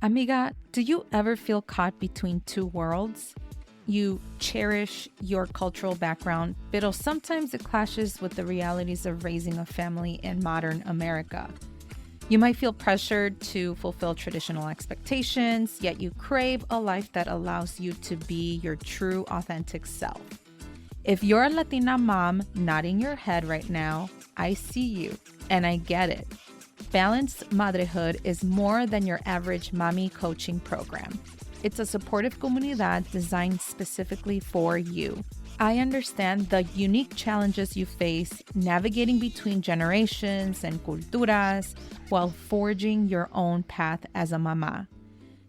Amiga, do you ever feel caught between two worlds? You cherish your cultural background, but sometimes it clashes with the realities of raising a family in modern America. You might feel pressured to fulfill traditional expectations, yet you crave a life that allows you to be your true, authentic self. If you're a Latina mom nodding your head right now, I see you and I get it. Balanced Motherhood is more than your average mommy coaching program. It's a supportive comunidad designed specifically for you. I understand the unique challenges you face navigating between generations and culturas while forging your own path as a mama.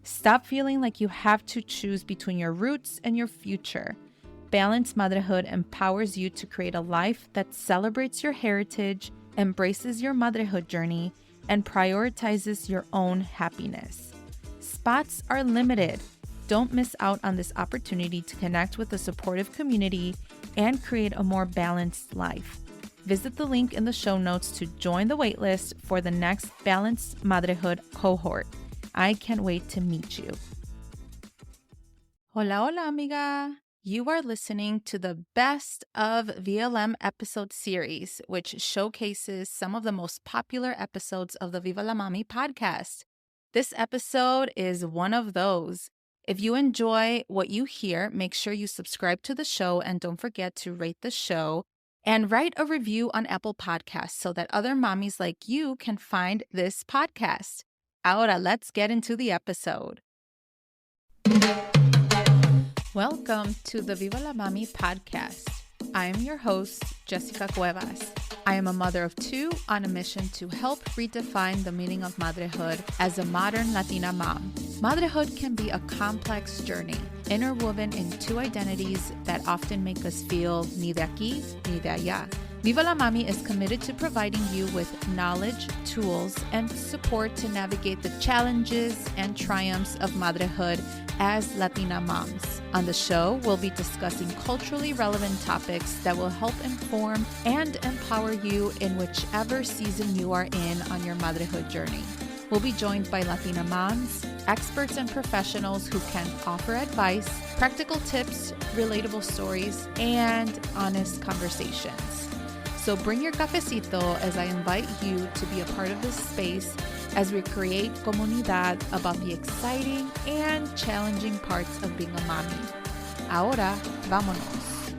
Stop feeling like you have to choose between your roots and your future. Balanced Motherhood empowers you to create a life that celebrates your heritage, embraces your motherhood journey, and prioritizes your own happiness. Spots are limited. Don't miss out on this opportunity to connect with a supportive community and create a more balanced life. Visit the link in the show notes to join the waitlist for the next Balanced Motherhood cohort. I can't wait to meet you. Hola, hola, amiga. You are listening to the Best of VLM episode series, which showcases some of the most popular episodes of the Viva la Mami podcast. This episode is one of those. If you enjoy what you hear, make sure you subscribe to the show and don't forget to rate the show and write a review on Apple Podcasts so that other mommies like you can find this podcast. Ahora, let's get into the episode. Welcome to the Viva la Mami podcast. I am your host, Jessica Cuevas. I am a mother of two on a mission to help redefine the meaning of motherhood as a modern Latina mom. Motherhood can be a complex journey, interwoven in two identities that often make us feel ni de aquí ni de allá. Viva la Mami is committed to providing you with knowledge, tools, and support to navigate the challenges and triumphs of motherhood as Latina moms. On the show, we'll be discussing culturally relevant topics that will help inform and empower you in whichever season you are in on your motherhood journey. We'll be joined by Latina moms, experts and professionals who can offer advice, practical tips, relatable stories, and honest conversations. So bring your cafecito as I invite you to be a part of this space as we create comunidad about the exciting and challenging parts of being a mommy. Ahora, vámonos.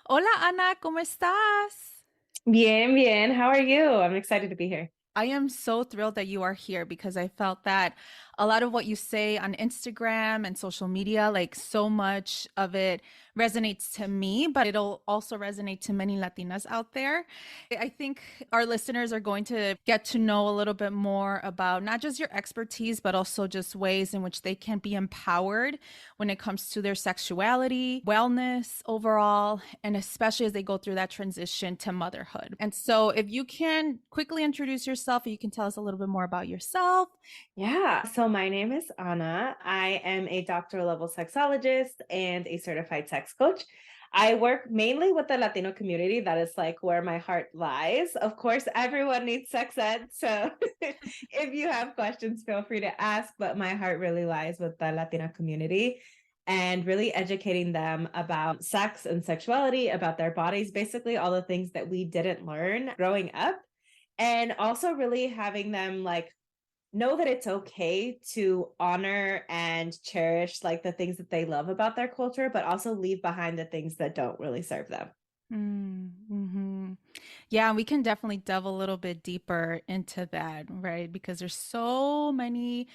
Hola, Ana, ¿cómo estás? Bien, bien. How are you? I'm excited to be here. I am so thrilled that you are here because I felt that a lot of what you say on Instagram and social media, like so much of it resonates to me, but it'll also resonate to many Latinas out there. I think our listeners are going to get to know a little bit more about not just your expertise, but also just ways in which they can be empowered when it comes to their sexuality, wellness overall, and especially as they go through that transition to motherhood. And so if you can quickly introduce yourself, you can tell us a little bit more about yourself. Yeah. So my name is Ana. I am a doctoral level sexologist and a certified sex coach. I work mainly with the Latino community. That is like where my heart lies. Of course, everyone needs sex ed. So if you have questions, feel free to ask. But my heart really lies with the Latina community and really educating them about sex and sexuality, about their bodies, basically all the things that we didn't learn growing up. And also really having them like know that it's okay to honor and cherish like the things that they love about their culture, but also leave behind the things that don't really serve them. Mm-hmm. Yeah, we can definitely delve a little bit deeper into that, right? Because there's so many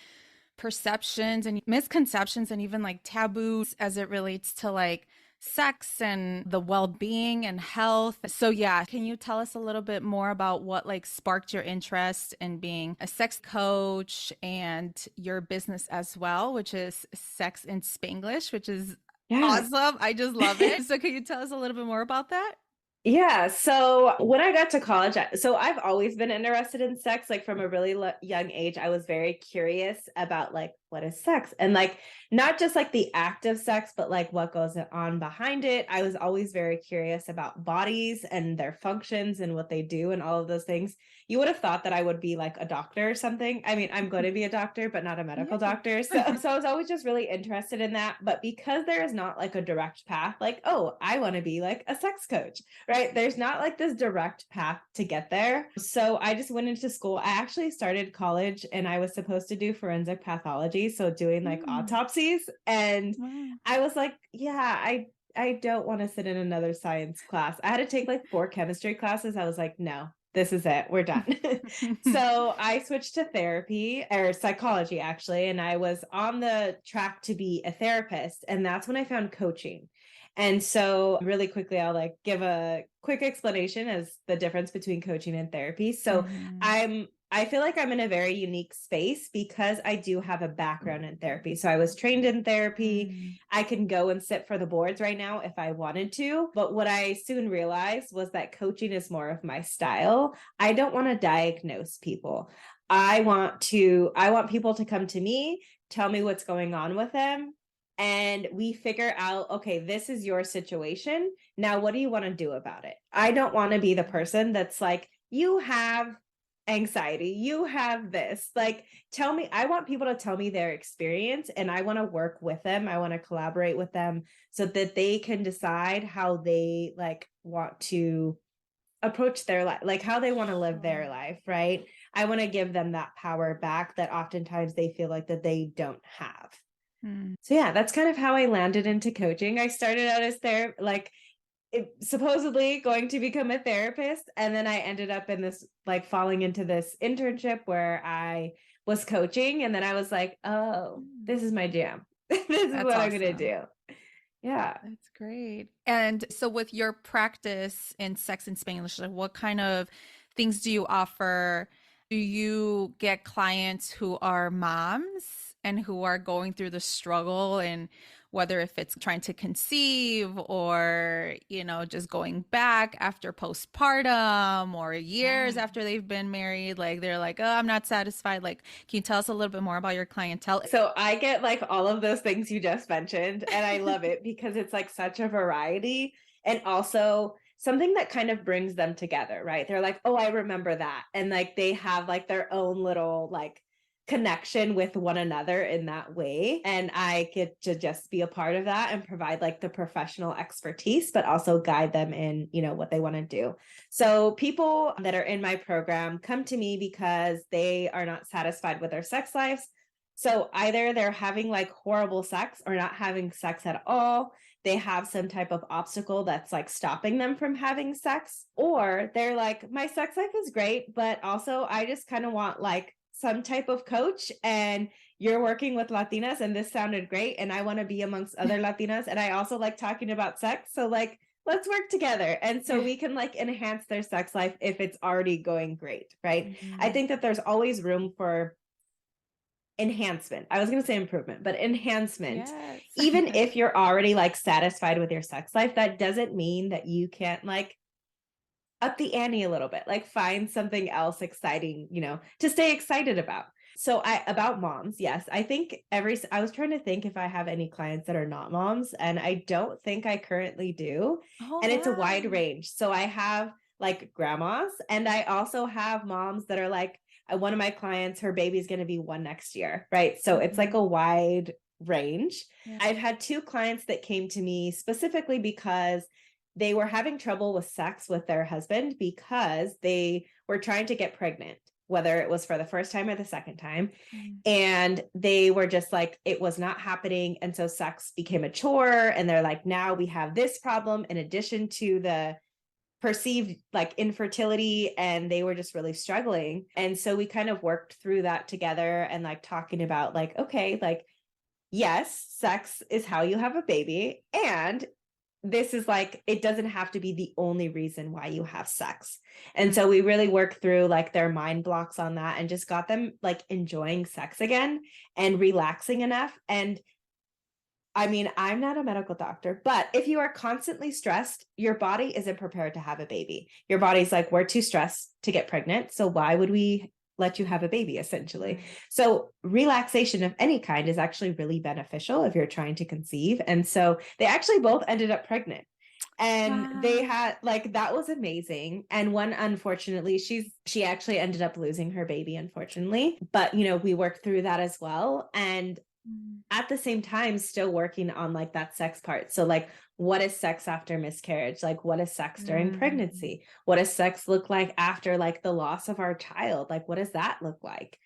perceptions and misconceptions and even like taboos as it relates to like sex and the well-being and health. So yeah, can you tell us a little bit more about what like sparked your interest in being a sex coach and your business as well, which is Sex in Spanglish, which is awesome. I just love it. So can you tell us a little bit more about that? Yeah. So when I got to college, so I've always been interested in sex, like from a really young age. I was very curious about like what is sex? And like, not just like the act of sex, but like what goes on behind it. I was always very curious about bodies and their functions and what they do and all of those things. You would have thought that I would be like a doctor or something. I mean, I'm going to be a doctor, but not a medical doctor. So I was always just really interested in that. But because there is not like a direct path, like, oh, I want to be like a sex coach, right? There's not like this direct path to get there. So I just went into school. I actually started college and I was supposed to do forensic pathology. So doing like autopsies. And I was like, yeah, I don't want to sit in another science class. I had to take like 4 chemistry classes. I was like, no, this is it. We're done. So I switched to therapy or psychology, actually. And I was on the track to be a therapist. And that's when I found coaching. And so really quickly, I'll like give a quick explanation as the difference between coaching and therapy. So I feel like I'm in a very unique space because I do have a background in therapy. So I was trained in therapy. I can go and sit for the boards right now if I wanted to. But what I soon realized was that coaching is more of my style. I don't want to diagnose people. I want people to come to me, tell me what's going on with them. And we figure out, okay, this is your situation. Now, what do you want to do about it? I don't want to be the person that's like, you have anxiety, you have this. Like, tell me, I want people to tell me their experience and I want to work with them. I want to collaborate with them so that they can decide how they like want to approach their life, like how they want to live their life, right? I want to give them that power back that oftentimes they feel like that they don't have. So yeah, that's kind of how I landed into coaching. I started out as supposedly going to become a therapist. And then I ended up in this, like falling into this internship where I was coaching. And then I was like, oh, this is my jam. This is what I'm going to do. Yeah. That's great. And so with your practice in sex and Spanglish, like what kind of things do you offer? Do you get clients who are moms and who are going through the struggle, and whether if it's trying to conceive or, just going back after postpartum or years after they've been married, like they're like, oh, I'm not satisfied. Like, can you tell us a little bit more about your clientele? So I get like all of those things you just mentioned, and I love it because it's like such a variety and also something that kind of brings them together, right? They're like, oh, I remember that. And like they have like their own little like connection with one another in that way. And I get to just be a part of that and provide like the professional expertise, but also guide them in, what they want to do. So people that are in my program come to me because they are not satisfied with their sex lives. So either they're having like horrible sex or not having sex at all. They have some type of obstacle that's like stopping them from having sex, or they're like, my sex life is great, but also I just kind of want like some type of coach, and you're working with Latinas and this sounded great. And I want to be amongst other Latinas. And I also like talking about sex. So like, let's work together. And so we can like enhance their sex life if it's already going great. Right. I think that there's always room for enhancement. I was going to say improvement, but enhancement. Yes. Even if you're already like satisfied with your sex life, that doesn't mean that you can't like up the ante a little bit, like find something else exciting, to stay excited about. So about moms, yes, I think I was trying to think if I have any clients that are not moms, and I don't think I currently do. And it's a wide range. So I have like grandmas, and I also have moms that are like, one of my clients, her baby's going to be 1 next year. Right. So it's like a wide range. Yeah. I've had 2 clients that came to me specifically because they were having trouble with sex with their husband because they were trying to get pregnant, whether it was for the first time or the second time. And they were just like, it was not happening. And so sex became a chore. And they're like, now we have this problem in addition to the perceived like infertility, and they were just really struggling. And so we kind of worked through that together and like talking about like, okay, like, yes, sex is how you have a baby. And this is like, it doesn't have to be the only reason why you have sex. And so we really worked through like their mind blocks on that and just got them like enjoying sex again and relaxing enough. And I mean, I'm not a medical doctor, but if you are constantly stressed, your body isn't prepared to have a baby. Your body's like, we're too stressed to get pregnant. So why would we let you have a baby, essentially. So relaxation of any kind is actually really beneficial if you're trying to conceive. And so they actually both ended up pregnant. And they had like, that was amazing. And one, unfortunately, she actually ended up losing her baby, unfortunately. But, you know, we worked through that as well. And at the same time, still working on like that sex part. So like, what is sex after miscarriage? Like, what is sex during pregnancy? What does sex look like after like the loss of our child? Like, what does that look like?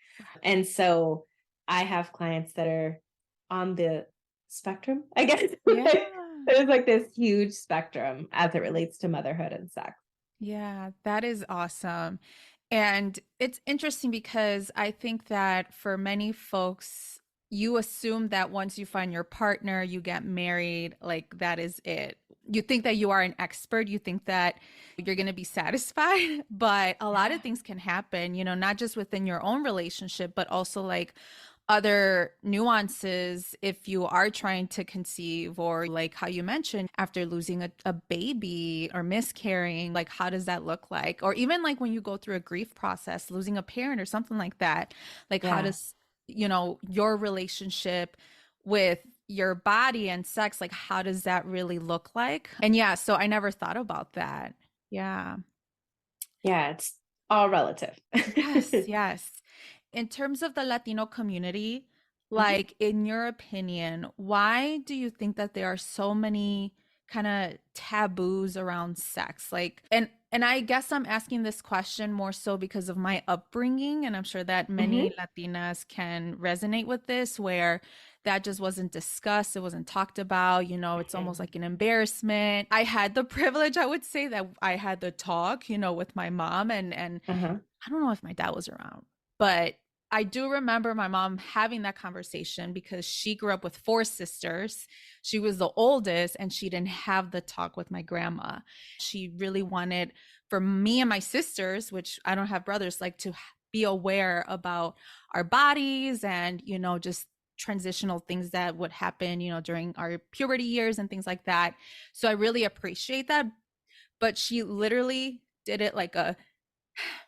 And so I have clients that are on the spectrum, I guess. Yeah. There's like this huge spectrum as it relates to motherhood and sex. Yeah, that is awesome. And it's interesting because I think that for many folks, you assume that once you find your partner, you get married, like that is it. You think that you are an expert, you think that you're going to be satisfied, but a lot of things can happen, you know, not just within your own relationship, but also like other nuances if you are trying to conceive, or like how you mentioned after losing a baby or miscarrying, like how does that look like? Or even like when you go through a grief process, losing a parent or something like that, like how does, you know, your relationship with your body and sex, like how does that really look like? And yeah, so I never thought about that. Yeah. Yeah, it's all relative. Yes, yes. In terms of the Latino community, Mhm. like in your opinion, why do you think that there are so many kind of taboos around sex? Like, and I guess I'm asking this question more so because of my upbringing, and I'm sure that Mhm. many Latinas can resonate with this, where that just wasn't discussed, it wasn't talked about, you know, it's almost like an embarrassment. I had the privilege, I would say, that I had the talk, you know, with my mom, and Uh-huh. I don't know if my dad was around, but I do remember my mom having that conversation because she grew up with four sisters. She was the oldest and she didn't have the talk with my grandma. She really wanted for me and my sisters, which I don't have brothers, like to be aware about our bodies and, you know, just transitional things that would happen, you know, during our puberty years and things like that. So I really appreciate that. But she literally did it like a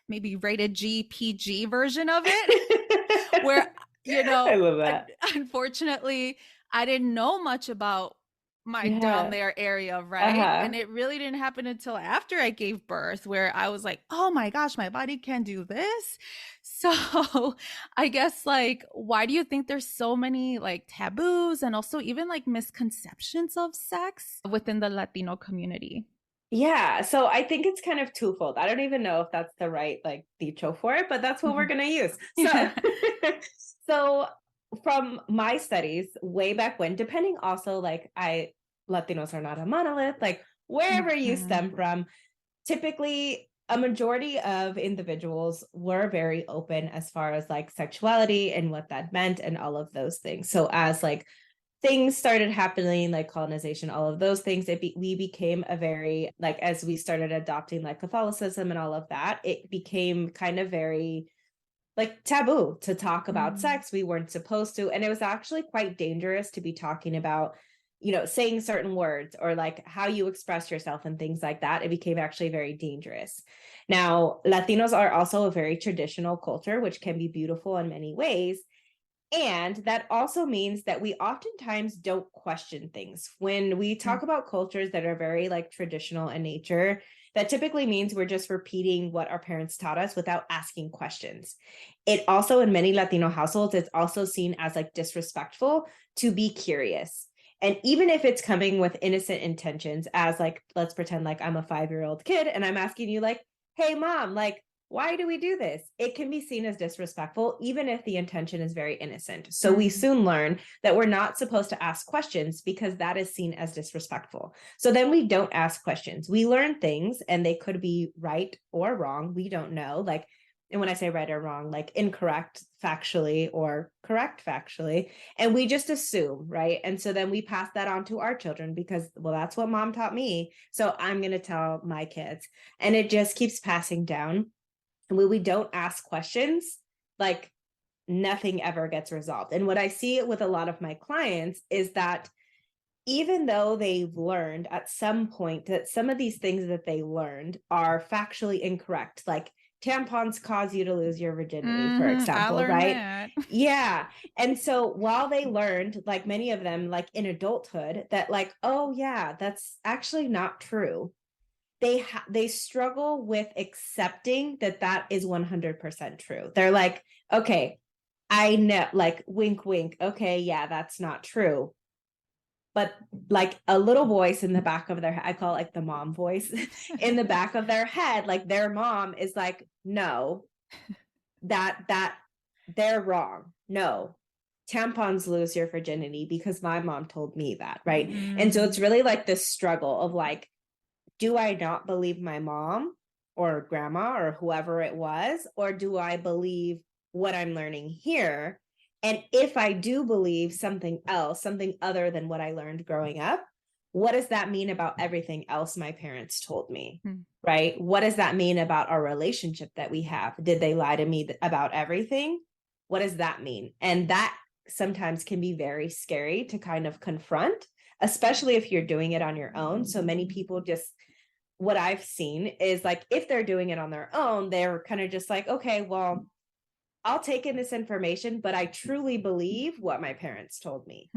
maybe rated G, PG version of it, where, you I know, love that. unfortunately, I didn't know much about my down Yeah. there area, right? Uh-huh. And it really didn't happen until after I gave birth, where I was like, oh my gosh, my body can do this. So I guess, like, why do you think there's so many like taboos and also even like misconceptions of sex within the Latino community? Yeah, so I think it's kind of twofold. I don't even know if that's the right like dicho for it, but that's what we're Mhm. gonna use. So, Yeah. so from my studies way back when, depending also like Latinos are not a monolith, like wherever you Mhm. stem from, typically a majority of individuals were very open as far as like sexuality and what that meant and all of those things. So as like things started happening like colonization, all of those things, we became a very like, as we started adopting like Catholicism and all of that, it became kind of very like taboo to talk about Mm. sex. We weren't supposed to, and it was actually quite dangerous to be talking about, you know, saying certain words or like how you express yourself and things like that. It became actually very dangerous. Now Latinos are also a very traditional culture, which can be beautiful in many ways, and that also means that we oftentimes don't question things. When we Mm. talk about cultures that are very like traditional in nature, that typically means we're just repeating what our parents taught us without asking questions. It also, in many Latino households, it's also seen as like disrespectful to be curious. And even if it's coming with innocent intentions, as like, let's pretend like I'm a 5-year-old kid and I'm asking you, like, hey, mom, like, why do we do this? It can be seen as disrespectful, even if the intention is very innocent. So we Mm. soon learn that we're not supposed to ask questions because that is seen as disrespectful. So then we don't ask questions. We learn things and they could be right or wrong. We don't know. Like, and when I say right or wrong, like incorrect factually or correct factually, and we just assume, right? And so then we pass that on to our children because, well, that's what mom taught me. So I'm going to tell my kids. And it just keeps passing down. And when we don't ask questions, like nothing ever gets resolved. And what I see with a lot of my clients is that even though they've learned at some point that some of these things that they learned are factually incorrect, like tampons cause you to lose your virginity, for I example, learned right? that. Yeah. And so while they learned, like many of them, like in adulthood, that like, oh yeah, that's actually not true. They struggle with accepting that that is 100% true. They're like, okay, I know, like wink, wink. Okay, yeah, that's not true. But like a little voice in the back of their head, I call it like the mom voice in the back of their head, like their mom is like, no, that they're wrong. No, tampons lose your virginity because my mom told me that, right? And so it's really like this struggle of like, do I not believe my mom or grandma or whoever it was, or do I believe what I'm learning here? And if I do believe something else, something other than what I learned growing up, what does that mean about everything else my parents told me? Right? What does that mean about our relationship that we have? Did they lie to me about everything? What does that mean? And that sometimes can be very scary to kind of confront, especially if you're doing it on your own. So many people just, what I've seen is like, if they're doing it on their own, they're kind of just like, okay, well, I'll take in this information, but I truly believe what my parents told me.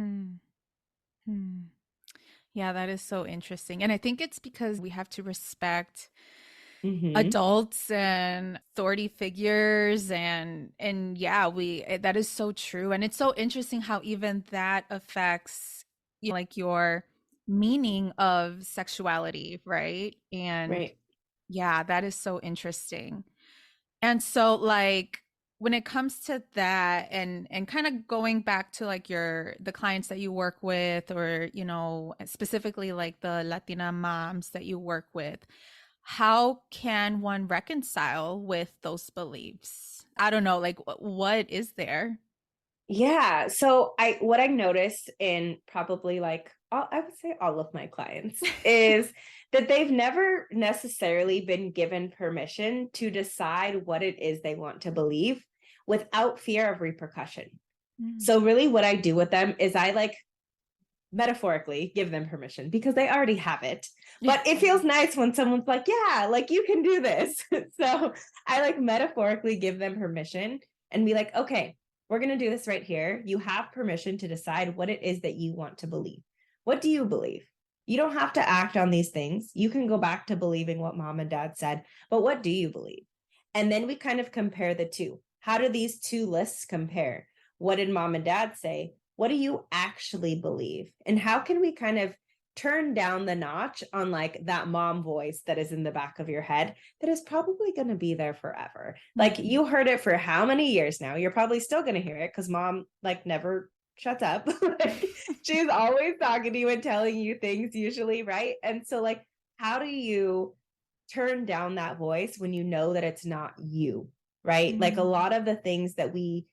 Yeah, that is so interesting. And I think it's because we have to respect Mm-hmm. adults and authority figures and yeah, that is so true. And it's so interesting how even that affects like your meaning of sexuality, right? And Right. yeah, that is so interesting. And so like when it comes to that and kind of going back to like the clients that you work with, or specifically like the Latina moms that you work with, how can one reconcile with those beliefs? I don't know, like what is there? Yeah. So what I noticed in probably like I would say all of my clients is that they've never necessarily been given permission to decide what it is they want to believe without fear of repercussion. Mm. So really what I do with them is I like metaphorically give them permission because they already have it. Yeah. But it feels nice when someone's like, yeah, like you can do this. So I like metaphorically give them permission and be like, okay, we're going to do this right here. You have permission to decide what it is that you want to believe. What do you believe? You don't have to act on these things. You can go back to believing what mom and dad said, but what do you believe? And then we kind of compare the two. How do these two lists compare? What did mom and dad say? What do you actually believe? And how can we kind of turn down the notch on like that mom voice that is in the back of your head that is probably going to be there forever? Like you heard it for how many years now? You're probably still going to hear it because mom like never shuts up. Like, she's always talking to you and telling you things usually, right? And so like, how do you turn down that voice when you know that it's not you, right? Like a lot of the things that we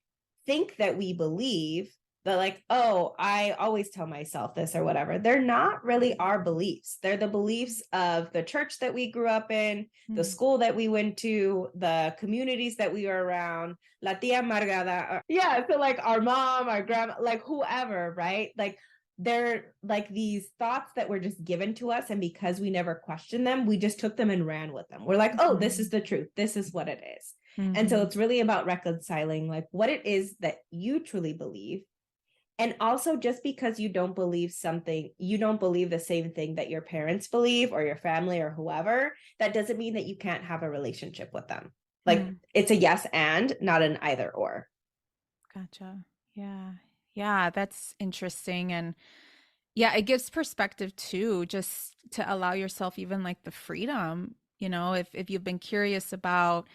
think that we believe, that like, oh, I always tell myself this or whatever, they're not really our beliefs. They're the beliefs of the church that we grew up in, the school that we went to, the communities that we were around, la tia amargada. Yeah, so like our mom, our grandma, like whoever, right? Like they're like these thoughts that were just given to us, and because we never questioned them, we just took them and ran with them. We're like, oh, this is the truth, this is what it is. And so it's really about reconciling like what it is that you truly believe. And also, just because you don't believe something, you don't believe the same thing that your parents believe or your family or whoever, that doesn't mean that you can't have a relationship with them. Like it's a yes and, not an either or. Gotcha. Yeah. Yeah, that's interesting. And yeah, it gives perspective too, just to allow yourself even like the freedom, if you've been curious about,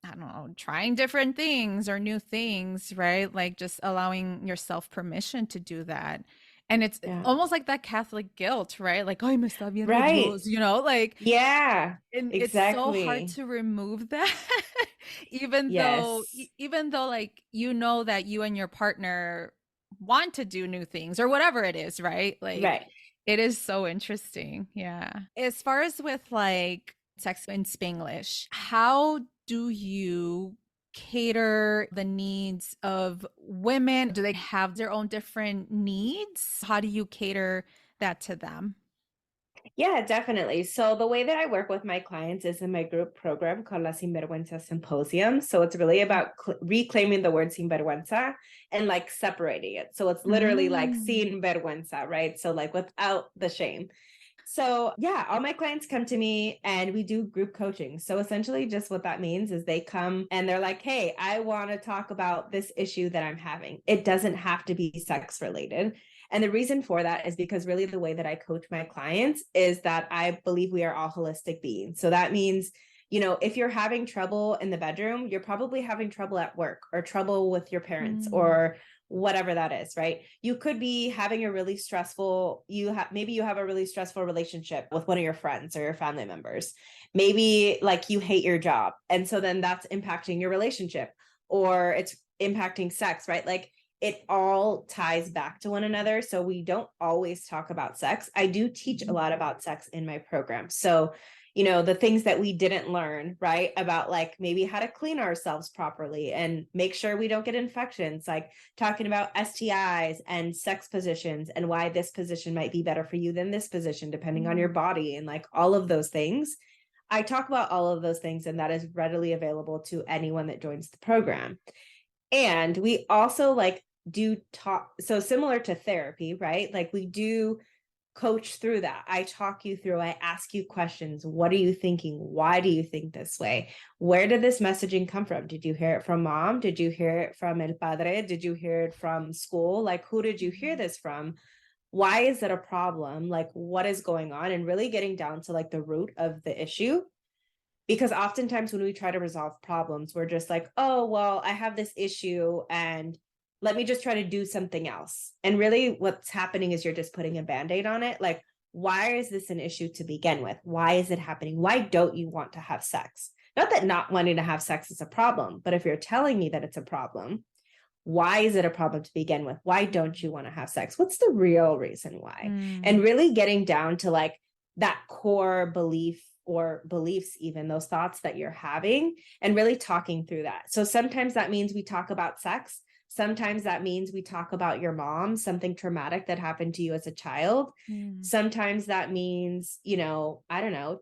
I don't know, trying different things or new things, right? Like just allowing yourself permission to do that. And it's Yeah. almost like that Catholic guilt, right? Like, ay, me está viendo Right. Dios, like, Yeah, and it's so hard exactly. to remove that, even though, Yes. even though like, that you and your partner want to do new things or whatever it is, right? Like, Right. it is so interesting. Yeah. As far as with like sex in Spanglish, how do you cater the needs of women? Do they have their own different needs? How do you cater that to them? Yeah, definitely. So the way that I work with my clients is in my group program called La Sinvergüenza Symposium. So it's really about reclaiming the word sinvergüenza and like separating it. So it's literally like Mm. sin vergüenza, right? So like without the shame. So yeah, all my clients come to me and we do group coaching. So essentially just what that means is they come and they're like, "Hey, I want to talk about this issue that I'm having." It doesn't have to be sex related. And the reason for that is because really the way that I coach my clients is that I believe we are all holistic beings. So that means, if you're having trouble in the bedroom, you're probably having trouble at work or trouble with your parents Mm. or whatever that is, right? You could be having a really stressful, maybe you have a really stressful relationship with one of your friends or your family members. Maybe like you hate your job. And so then that's impacting your relationship or it's impacting sex, right? Like it all ties back to one another. So we don't always talk about sex. I do teach a lot about sex in my program. So, the things that we didn't learn, right? About like maybe how to clean ourselves properly and make sure we don't get infections, like talking about STIs and sex positions and why this position might be better for you than this position, depending on your body and like all of those things. I talk about all of those things, and that is readily available to anyone that joins the program. And we also like do talk, so similar to therapy, right? Like we do coach through that. I talk you through, I ask you questions. What are you thinking? Why do you think this way? Where did this messaging come from? Did you hear it from mom? Did you hear it from el padre? Did you hear it from school? Like, who did you hear this from? Why is it a problem? Like, what is going on? And really getting down to like the root of the issue, because oftentimes when we try to resolve problems, we're just like, oh, well, I have this issue and let me just try to do something else. And really what's happening is you're just putting a band-aid on it. Like, why is this an issue to begin with? Why is it happening? Why don't you want to have sex? Not that not wanting to have sex is a problem, but if you're telling me that it's a problem, why is it a problem to begin with? Why don't you want to have sex? What's the real reason why? And Mm. really getting down to like that core belief or beliefs, even those thoughts that you're having, and really talking through that. So sometimes that means we talk about sex. Sometimes that means we talk about your mom, something traumatic that happened to you as a child. Mm. Sometimes that means, I don't know,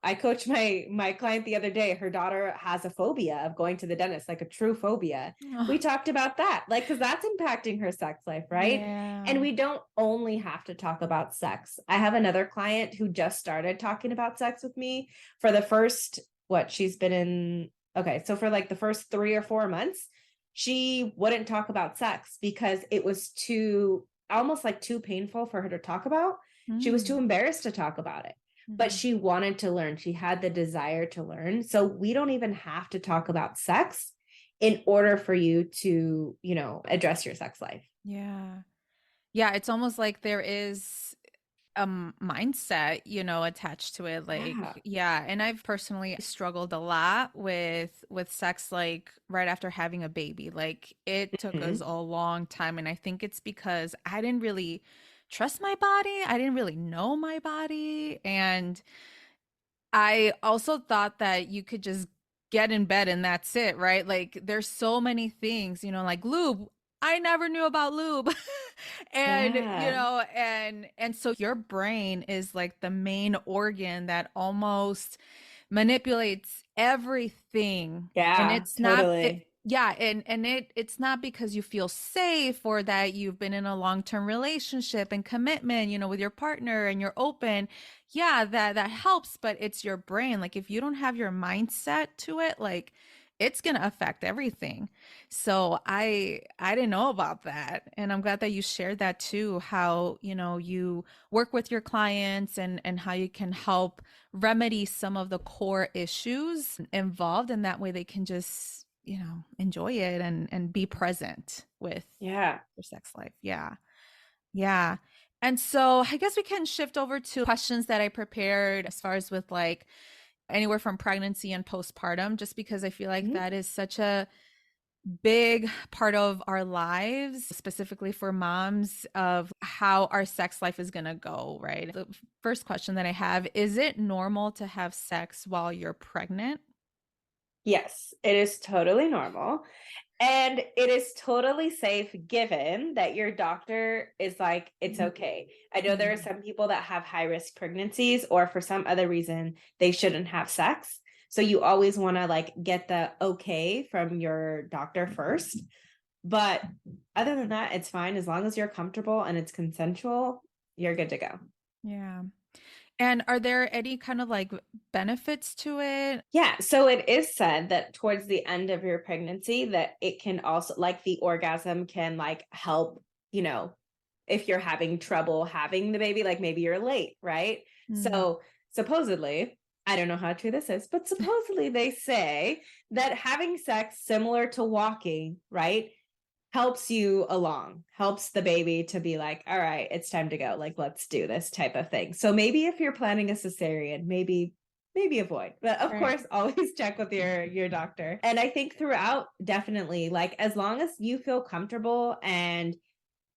I coached my client the other day. Her daughter has a phobia of going to the dentist, like a true phobia. We Oh, talked about that, like, because that's impacting her sex life, right? And yeah. we don't only have to talk about sex. I have another client who just started talking about sex with me for the first, what she's been in. Okay, so for like the first 3 or 4 months, she wouldn't talk about sex because it was too, almost like too painful for her to talk about. She was too Mm. embarrassed to talk about it, but Mhm. she wanted to learn. She had the desire to learn. So we don't even have to talk about sex in order for you to, address your sex life. Yeah. Yeah, it's almost like there is a mindset, attached to it. Yeah. Like, yeah, and I've personally struggled a lot with sex like right after having a baby. Like it took us Mhm. a long time, and I think it's because I didn't really trust my body. I didn't really know my body, and I also thought that you could just get in bed and that's it, right? Like there's so many things, like lube. I never knew about lube. And Yeah. and so your brain is like the main organ that almost manipulates everything. And Yeah, it's not it totally. yeah, and it's not because you feel safe or that you've been in a long-term relationship and commitment, with your partner and you're open. Yeah, that helps, but it's your brain. Like if you don't have your mindset to it, like it's going to affect everything. So I didn't know about that, and I'm glad that you shared that too, how, you work with your clients and how you can help remedy some of the core issues involved, and that way they can just, enjoy it and be present with Yeah. their sex life. Yeah. Yeah. And so I guess we can shift over to questions that I prepared as far as with like anywhere from pregnancy and postpartum, just because I feel like Mhm. that is such a big part of our lives, specifically for moms, of how our sex life is going to go, right? The first question that I have, is it normal to have sex while you're pregnant? Yes, it is totally normal. And it is totally safe given that your doctor is like, it's okay. I know there are some people that have high risk pregnancies or for some other reason they shouldn't have sex. So you always want to like get the okay from your doctor first. But other than that, it's fine. As long as you're comfortable and it's consensual, you're good to go. Yeah. And are there any kind of like benefits to it? Yeah, so it is said that towards the end of your pregnancy that it can also like the orgasm can like help, you know, if you're having trouble having the baby, like maybe you're late, right? Mm. So supposedly, I don't know how true this is, but supposedly they say that having sex similar to walking, right, helps you along, helps the baby to be like, all right, it's time to go. Like, let's do this type of thing. So maybe if you're planning a cesarean, maybe avoid. But of Right. course, always check with your doctor. And I think throughout, definitely, like as long as you feel comfortable, and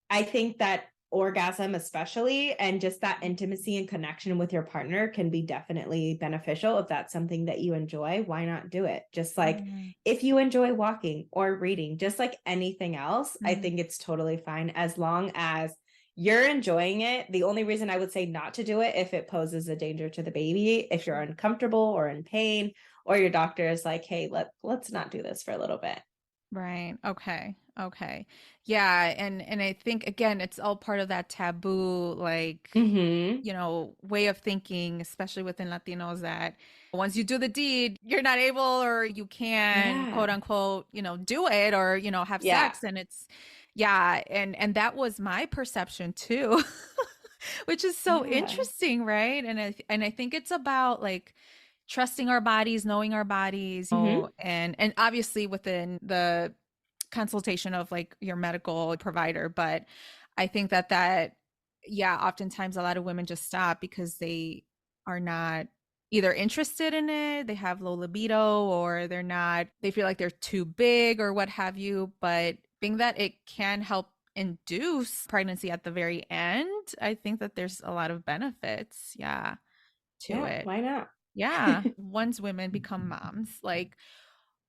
I think that orgasm especially and just that intimacy and connection with your partner can be definitely beneficial. If that's something that you enjoy, why not do it? Just like Mm. if you enjoy walking or reading, just like anything else, I Mm. think it's totally fine as long as you're enjoying it. The only reason I would say not to do it if it poses a danger to the baby, if you're uncomfortable or in pain, or your doctor is like, hey, let's not do this for a little bit. Right. Okay. Okay. Yeah. And I think again, it's all part of that taboo, like, Mm-hmm. way of thinking, especially within Latinos, that once you do the deed, you're not able or you can quote Yeah. unquote, do it or, have Yeah. sex. And it's, yeah. And that was my perception too, which is so Yeah. interesting, right? And I think it's about like trusting our bodies, knowing our bodies, Mm-hmm. and obviously within the consultation of like your medical provider. But I think that yeah, oftentimes a lot of women just stop because they are not either interested in it, they have low libido, or they feel like they're too big or what have you. But being that it can help induce pregnancy at the very end, I think that there's a lot of benefits, yeah, to Yeah, it. why not? Yeah, once women become moms, like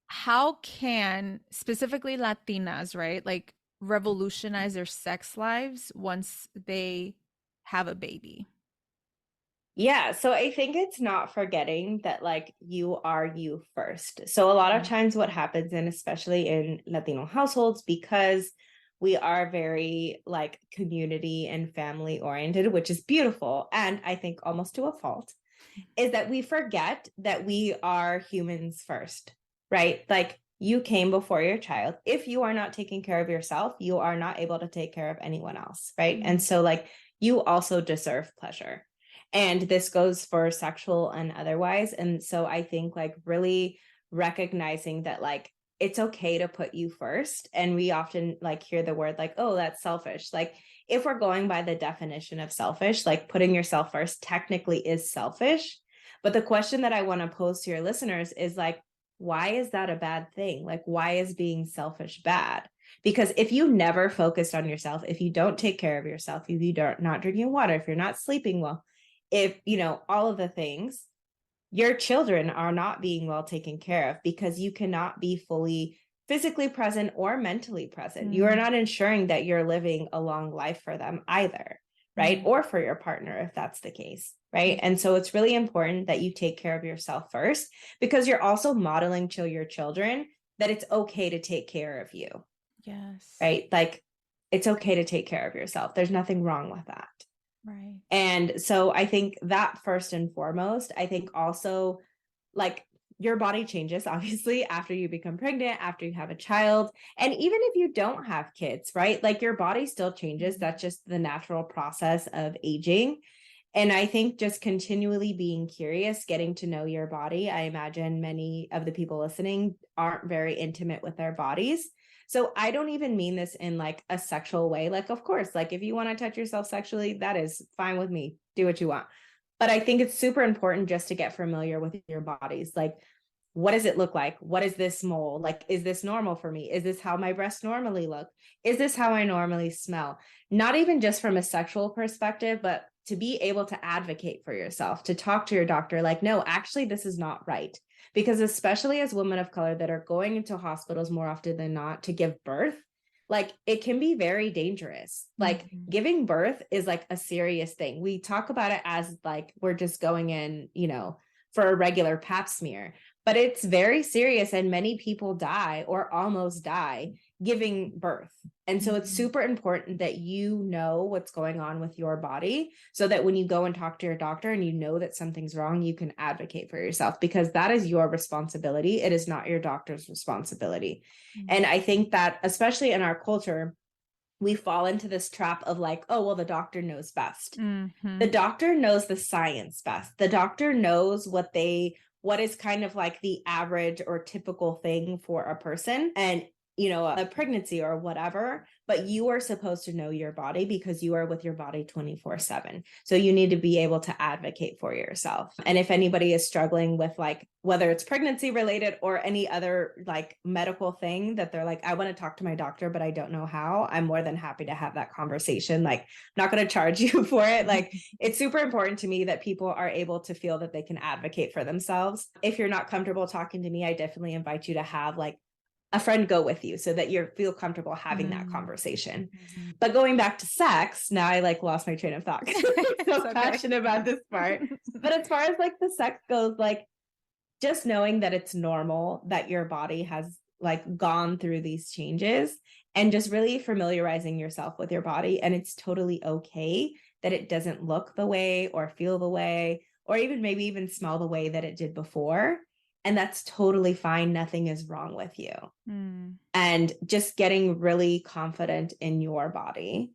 how can specifically Latinas, right, like revolutionize their sex lives once they have a baby? Yeah, so I think it's not forgetting that like you are you first. So a lot of Mm. times what happens, and especially in Latino households, because we are very like community and family oriented, which is beautiful, and I think almost to a fault, is that we forget that we are humans first, right? Like you came before your child. If you are not taking care of yourself, you are not able to take care of anyone else, right? And Mm. so, like, you also deserve pleasure. And this goes for sexual and otherwise. And so, I think, like, really recognizing that, like, it's okay to put you first. And we often like hear the word like, oh, that's selfish. Like, if we're going by the definition of selfish, like putting yourself first technically is selfish. But the question that I want to pose to your listeners is like, why is that a bad thing? Like, why is being selfish bad? Because if you never focused on yourself, if you don't take care of yourself, if you don't not drinking water, if you're not sleeping well, if you know all of the things, your children are not being well taken care of because you cannot be fully physically present or mentally present. You are Mm. not ensuring that you're living a long life for them either, right? Mm. Or for your partner, if that's the case, right? And so it's really important that you take care of yourself first because you're also modeling to your children that it's okay to take care of you, Yes. right? Like it's okay to take care of yourself. There's nothing wrong with that. Right. And so I think that first and foremost, I think also like your body changes obviously after you become pregnant, after you have a child, and even if you don't have kids, right? Like your body still changes. Mm. That's just the natural process of aging. And I think just continually being curious, getting to know your body. I imagine many of the people listening aren't very intimate with their bodies. So I don't even mean this in like a sexual way. Like, of course, like if you want to touch yourself sexually, that is fine with me. Do what you want. But I think it's super important just to get familiar with your bodies. Like, what does it look like? What is this mole? Like, is this normal for me? Is this how my breasts normally look? Is this how I normally smell? Not even just from a sexual perspective, but to be able to advocate for yourself, to talk to your doctor, like, no, actually, this is not right. because especially as women of color that are going into hospitals more often than not to give birth, like it can be very dangerous. Like giving birth is like a serious thing. We talk about it as like we're just going in, you know, for a regular pap smear, but it's very serious, and many people die or almost die giving birth. And so it's super important that you know what's going on with your body, so that when you go and talk to your doctor and you know that something's wrong, you can advocate for yourself, because that is your responsibility. It is not your doctor's responsibility. And I think that especially in our culture, we fall into this trap of like, oh, well, the doctor knows best. The doctor knows the science best. The doctor knows what is kind of like the average or typical thing for a person, and, you know, a pregnancy or whatever, but you are supposed to know your body because you are with your body 24/7. So you need to be able to advocate for yourself. And if anybody is struggling with like, whether it's pregnancy related or any other like medical thing that they're like, I want to talk to my doctor, but I don't know how, I'm more than happy to have that conversation. Like, I'm not going to charge you for it. Like, it's super important to me that people are able to feel that they can advocate for themselves. If you're not comfortable talking to me, I definitely invite you to have like a friend go with you so that you feel comfortable having that conversation. But going back to sex, now I like lost my train of thought. I'm so passionate about this part. But as far as like the sex goes, like just knowing that it's normal that your body has like gone through these changes, and just really familiarizing yourself with your body. And it's totally okay that it doesn't look the way or feel the way, or even maybe even smell the way that it did before. And that's totally fine. Nothing is wrong with you. And just getting really confident in your body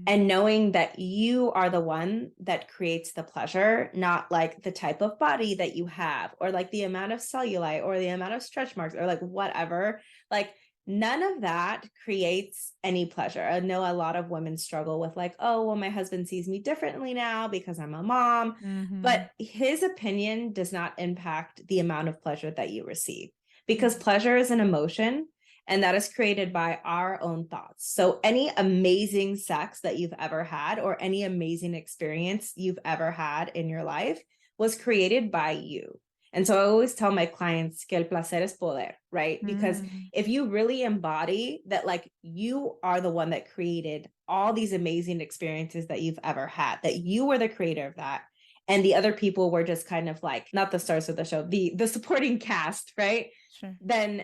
and knowing that you are the one that creates the pleasure, not like the type of body that you have, or like the amount of cellulite or the amount of stretch marks or like whatever. Like none of that creates any pleasure. I know a lot of women struggle with like, oh, well, my husband sees me differently now because I'm a mom. But his opinion does not impact the amount of pleasure that you receive, because pleasure is an emotion, and that is created by our own thoughts. So any amazing sex that you've ever had, or any amazing experience you've ever had in your life, was created by you. And so I always tell my clients que el placer es poder, right? Because if you really embody that, like, you are the one that created all these amazing experiences that you've ever had, that you were the creator of that, and the other people were just kind of like, not the stars of the show, the supporting cast, right? Sure. Then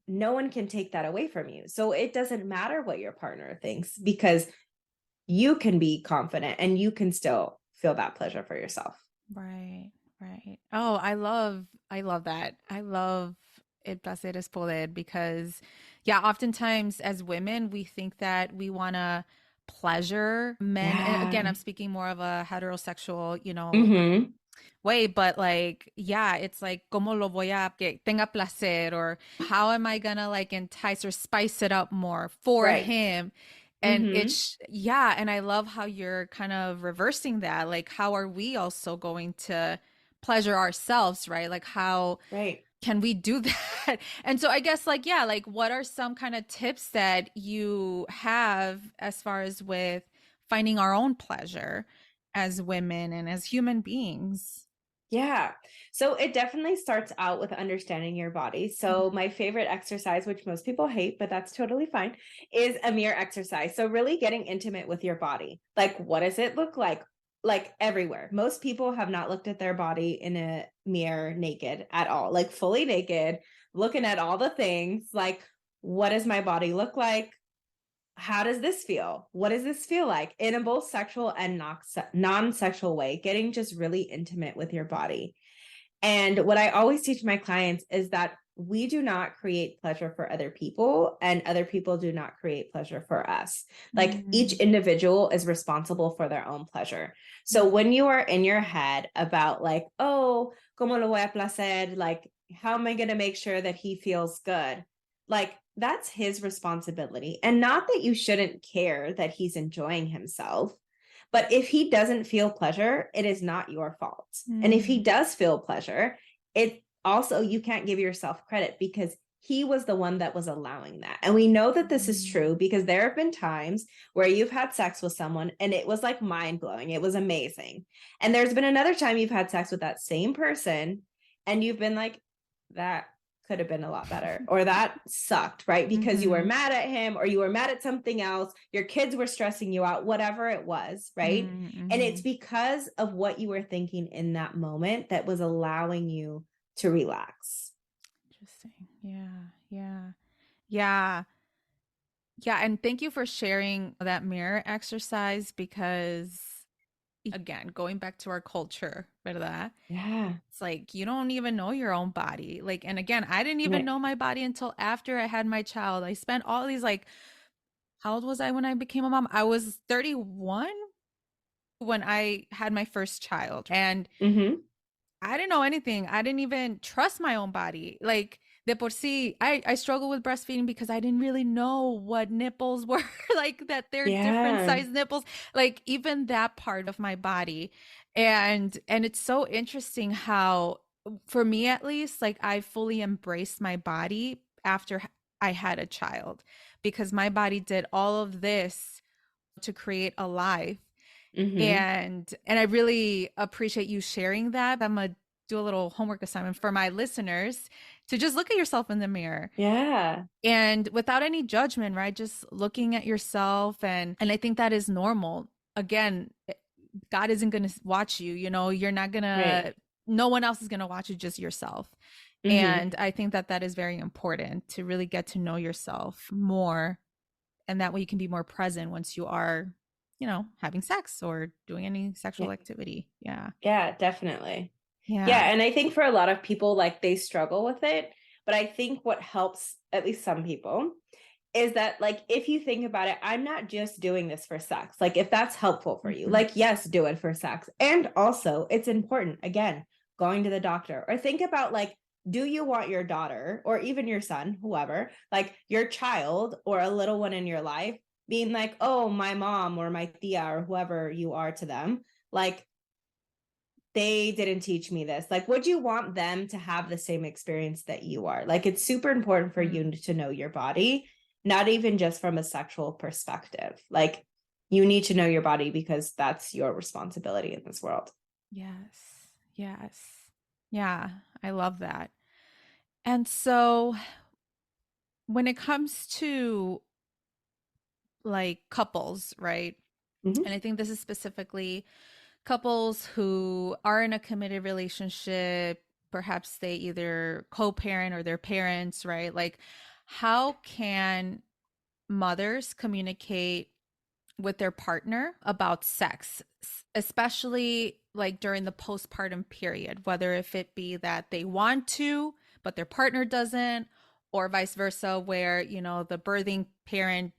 no one can take that away from you. So it doesn't matter what your partner thinks, because you can be confident and you can still feel that pleasure for yourself. Right. Right. Oh, I love that. I love el placer es poder, because yeah, oftentimes as women, we think that we want to pleasure men. And again, I'm speaking more of a heterosexual, you know, way, but like, yeah, it's like, como lo voy a que tenga placer, or how am I gonna like entice or spice it up more for him? And it's, yeah. And I love how you're kind of reversing that. Like, how are we also going to pleasure ourselves, right? Like, how can we do that? And so I guess like, yeah, like what are some kind of tips that you have as far as with finding our own pleasure as women and as human beings? Yeah. So it definitely starts out with understanding your body. So my favorite exercise, which most people hate, but that's totally fine, is a mirror exercise. So really getting intimate with your body. Like, what does it look like? Like everywhere. Most people have not looked at their body in a mirror naked at all, like fully naked, looking at all the things. Like, what does my body look like? How does this feel? What does this feel like? In a both sexual and non-sexual way, getting just really intimate with your body. And what I always teach my clients is that we do not create pleasure for other people, and other people do not create pleasure for us. Like each individual is responsible for their own pleasure. So when you are in your head about like, oh, como lo voy a placer, like, how am I going to make sure that he feels good? Like, that's his responsibility. And not that you shouldn't care that he's enjoying himself, but if he doesn't feel pleasure, it is not your fault. And if he does feel pleasure, it also, you can't give yourself credit, because he was the one that was allowing that. And we know that this is true because there have been times where you've had sex with someone and it was like mind blowing. It was amazing. And there's been another time you've had sex with that same person and you've been like, that could have been a lot better, or that sucked, right? Because you were mad at him, or you were mad at something else, your kids were stressing you out, whatever it was, right? And it's because of what you were thinking in that moment that was allowing you to relax. Interesting. Yeah. And thank you for sharing that mirror exercise, because again, going back to our culture, ¿verdad? Yeah. It's like you don't even know your own body. Like, and again, I didn't even Right. know my body until after I had my child. I spent all these, like, how old was I when I became a mom? I was 31 when I had my first child. And I didn't know anything. I didn't even trust my own body. Like, de por sí, I struggle with breastfeeding because I didn't really know what nipples were, like that they're different Yeah. size nipples, like even that part of my body. And it's so interesting how, for me at least, like I fully embraced my body after I had a child, because my body did all of this to create a life. And I really appreciate you sharing that. I'm gonna do a little homework assignment for my listeners to just look at yourself in the mirror. Yeah. And without any judgment, right? Just looking at yourself, and I think that is normal. Again, God isn't going to watch you, you're not going Right. to, no one else is going to watch you, just yourself. And I think that that is very important, to really get to know yourself more, and that way you can be more present once you are, having sex or doing any sexual Yeah. activity. Yeah, definitely. Yeah, Yeah. and I think for a lot of people, like they struggle with it. But I think what helps, at least some people, is that like if you think about it, I'm not just doing this for sex. Like if that's helpful for you, like yes, do it for sex. And also it's important, again, going to the doctor, or think about like, do you want your daughter or even your son, whoever, like your child or a little one in your life being like, oh, my mom or my tia or whoever you are to them, like they didn't teach me this. Like, would you want them to have the same experience that you are? Like, it's super important for you to know your body, not even just from a sexual perspective. Like, you need to know your body because that's your responsibility in this world. Yes. Yeah, I love that. And so when it comes to like couples, right? And I think this is specifically couples who are in a committed relationship. Perhaps they either co-parent or their parents, right? Like, how can mothers communicate with their partner about sex, especially like during the postpartum period, whether if it be that they want to, but their partner doesn't, or vice versa, where, the birthing parent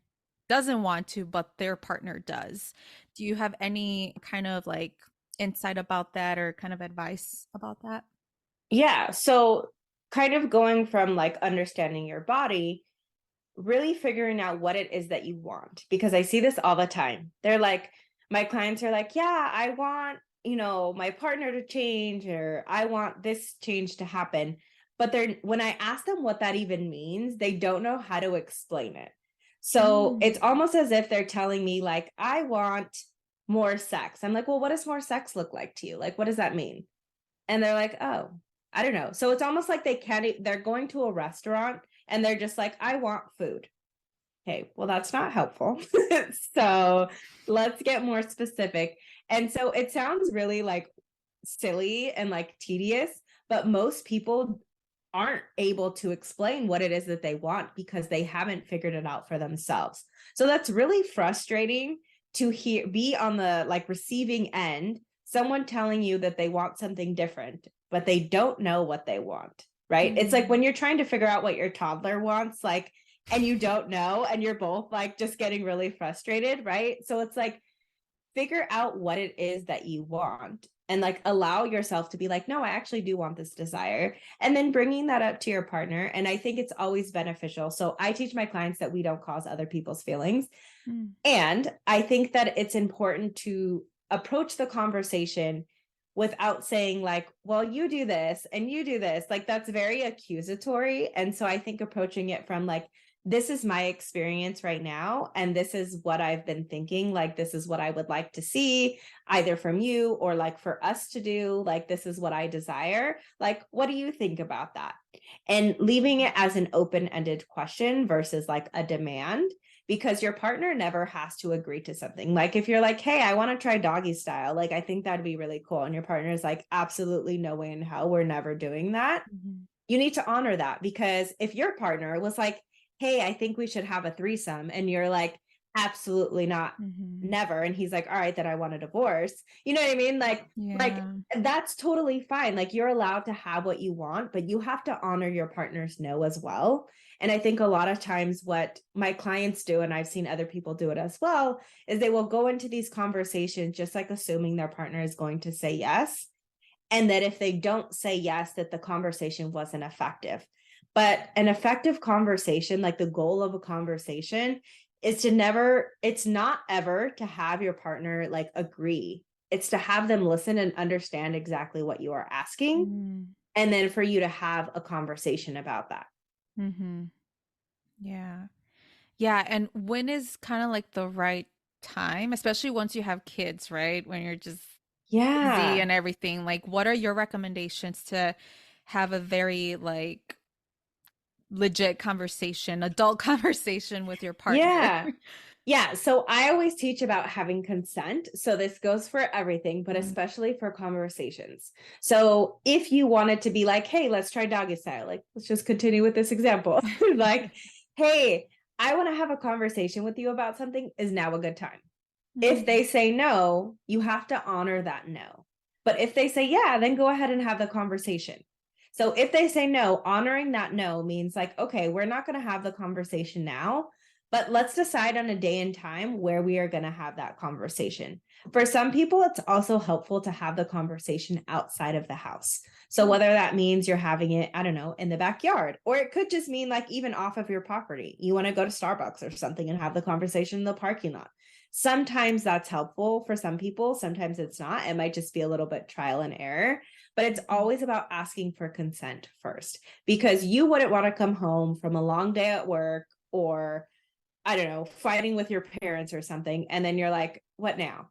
doesn't want to, but their partner does. Do you have any kind of like insight about that, or kind of advice about that? Yeah. So, kind of going from like understanding your body, really figuring out what it is that you want, because I see this all the time. They're like, my clients are like, yeah, I want, my partner to change, or I want this change to happen. But when I ask them what that even means, they don't know how to explain it. So it's almost as if they're telling me like, I want more sex. I'm like, well, what does more sex look like to you? Like, what does that mean? And they're like, oh, I don't know. So it's almost like they're going to a restaurant and they're just like, I want food. Okay, well, that's not helpful. So let's get more specific. And so it sounds really like silly and like tedious, but most people aren't able to explain what it is that they want because they haven't figured it out for themselves. So that's really frustrating to be on the like receiving end, someone telling you that they want something different, but they don't know what they want, right? It's like when you're trying to figure out what your toddler wants, like, and you don't know, and you're both like just getting really frustrated, right? So it's like, figure out what it is that you want and like allow yourself to be like, no, I actually do want this desire. And then bringing that up to your partner. And I think it's always beneficial. So I teach my clients that we don't cause other people's feelings. And I think that it's important to approach the conversation without saying like, well, you do this and you do this. Like that's very accusatory. And so I think approaching it from like, this is my experience right now, and this is what I've been thinking. Like, this is what I would like to see either from you or like for us to do. Like, this is what I desire. Like, what do you think about that? And leaving it as an open-ended question versus like a demand, because your partner never has to agree to something. Like, if you're like, hey, I want to try doggy style, like, I think that'd be really cool. And your partner is like, absolutely no way in hell, we're never doing that. Mhm. You need to honor that, because if your partner was like, hey, I think we should have a threesome, and you're like, absolutely not, Mhm. never, and he's like, all right, then I want a divorce. You know what I mean? Like Yeah. that's totally fine. Like, you're allowed to have what you want, but you have to honor your partner's no as well. And I think a lot of times what my clients do, and I've seen other people do it as well, is they will go into these conversations just like assuming their partner is going to say yes, and that if they don't say yes, that the conversation wasn't effective. But an effective conversation, like the goal of a conversation, is to never, it's not ever to have your partner like agree. It's to have them listen and understand exactly what you are asking, Mm. and then for you to have a conversation about that. Mhm. Yeah. Yeah, and when is kind of like the right time, especially once you have kids, right? When you're just busy Yeah. and everything. Like, what are your recommendations to have a very like legit conversation, adult conversation with your partner? Yeah. Yeah. So I always teach about having consent. So this goes for everything, but Mm. especially for conversations. So if you wanted to be like, hey, let's try doggy style, like, let's just continue with this example. Like, hey, I want to have a conversation with you about something. Is now a good time? If Mm. they say no, you have to honor that no. But if they say yeah, then go ahead and have the conversation. So if they say no, honoring that no means like, okay, we're not going to have the conversation now, but let's decide on a day and time where we are going to have that conversation. For some people, it's also helpful to have the conversation outside of the house. So whether that means you're having it, I don't know, in the backyard, or it could just mean like even off of your property. You want to go to Starbucks or something and have the conversation in the parking lot. Sometimes that's helpful for some people. Sometimes it's not. It might just be a little bit trial and error, but it's Mhm. always about asking for consent first, because you wouldn't want to come home from a long day at work, or I don't know, fighting with your parents or something. And then you're like, what now?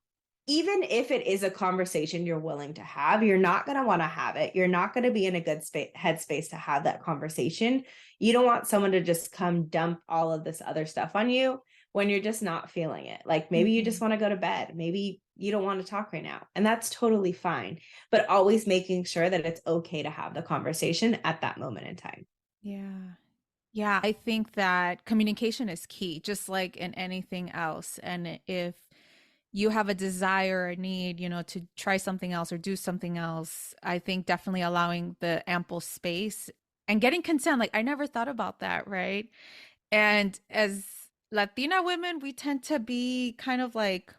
Even if it is a conversation you're willing to have, you're not going to want to have it. You're not going to be in a good headspace to have that conversation. You don't want someone to just come dump all of this other stuff on you when you're just not feeling it. Like, maybe you just Mhm. want to go to bed. Maybe you don't want to talk right now. And that's totally fine. But always making sure that it's okay to have the conversation at that moment in time. Yeah. Yeah, I think that communication is key, just like in anything else. And if you have a desire or need, to try something else or do something else, I think definitely allowing the ample space and getting consent. Like, I never thought about that, right? And as Latina women, we tend to be kind of like,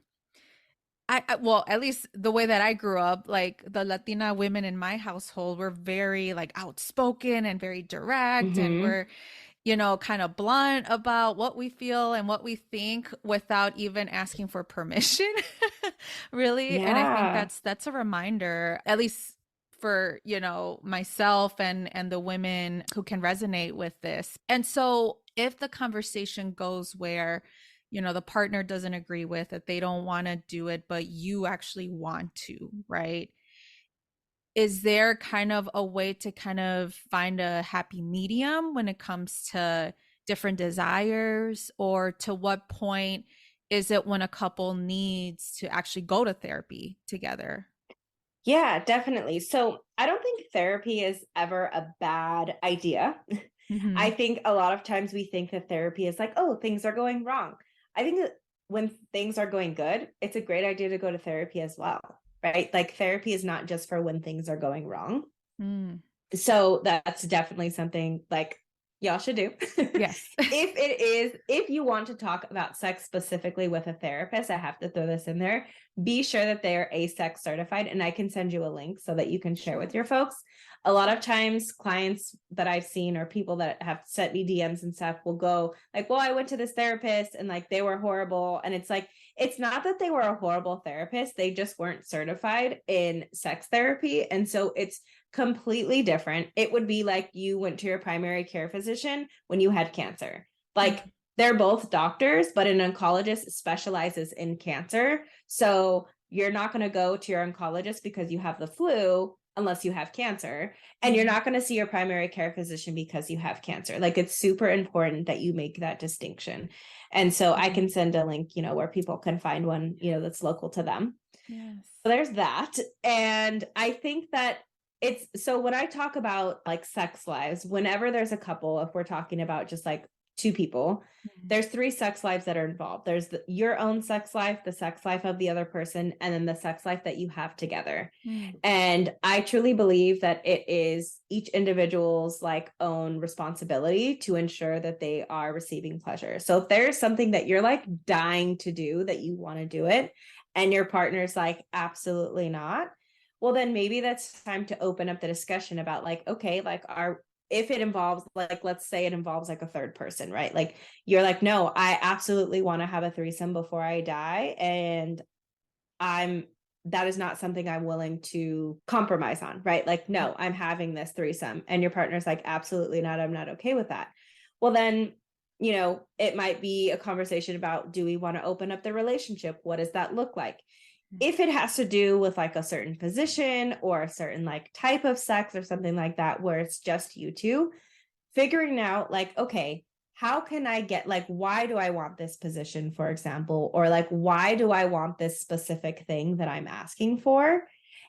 well, at least the way that I grew up, like the Latina women in my household were very like outspoken and very direct, and Mm-hmm. we're kind of blunt about what we feel and what we think without even asking for permission, really. And I think Yeah. that's a reminder, at least for, myself and the women who can resonate with this. And so if the conversation goes where, the partner doesn't agree with it, they don't want to do it, but you actually want to, right? Is there kind of a way to kind of find a happy medium when it comes to different desires, or to what point is it when a couple needs to actually go to therapy together? Yeah, definitely. So I don't think therapy is ever a bad idea. I Hmm. think a lot of times we think that therapy is like, oh, things are going wrong. I think that when things are going good, it's a great idea to go to therapy as well, right? Like, therapy is not just for when things are going wrong. Mm. So that's definitely something like y'all should do. Yes. If you want to talk about sex specifically with a therapist, I have to throw this in there. Be sure that they are ASEX certified, and I can send you a link so that you can share with Sure. your folks. A lot of times, clients that I've seen, or people that have sent me DMs and stuff, will go like, well, I went to this therapist and like they were horrible. And it's like, it's not that they were a horrible therapist, they just weren't certified in sex therapy. And so it's completely different. It would be like you went to your primary care physician when you had cancer. Like they're both doctors, but an oncologist specializes in cancer. So you're not going to go to your oncologist because you have the flu unless you have cancer. And you're not going to see your primary care physician because you have cancer. Like it's super important that you make that distinction. And so I can send a link, where people can find one, that's local to them. Yes. So there's that. And I think that so when I talk about like sex lives, whenever there's a couple, if we're talking about just like two people, there's 3 sex lives that are involved. There's your own sex life, the sex life of the other person, and then the sex life that you have together. And I truly believe that it is each individual's like own responsibility to ensure that they are receiving pleasure. So if there's something that you're like dying to do, that you want to do it, and your partner's like, absolutely not, well, then maybe that's time to open up the discussion about like, okay, like if it involves like, let's say it involves like a third person, right? Like you're like, no, I absolutely want to have a threesome before I die. And that is not something I'm willing to compromise on, right? Like, no, I'm having this threesome. And your partner's like, absolutely not. I'm not okay with that. Well, then, it might be a conversation about, do we want to open up the relationship? What does that look like? If it has to do with like a certain position or a certain like type of sex or something like that, where it's just you two, figuring out like, okay, how can I get like, why do I want this position, for example, or like, why do I want this specific thing that I'm asking for?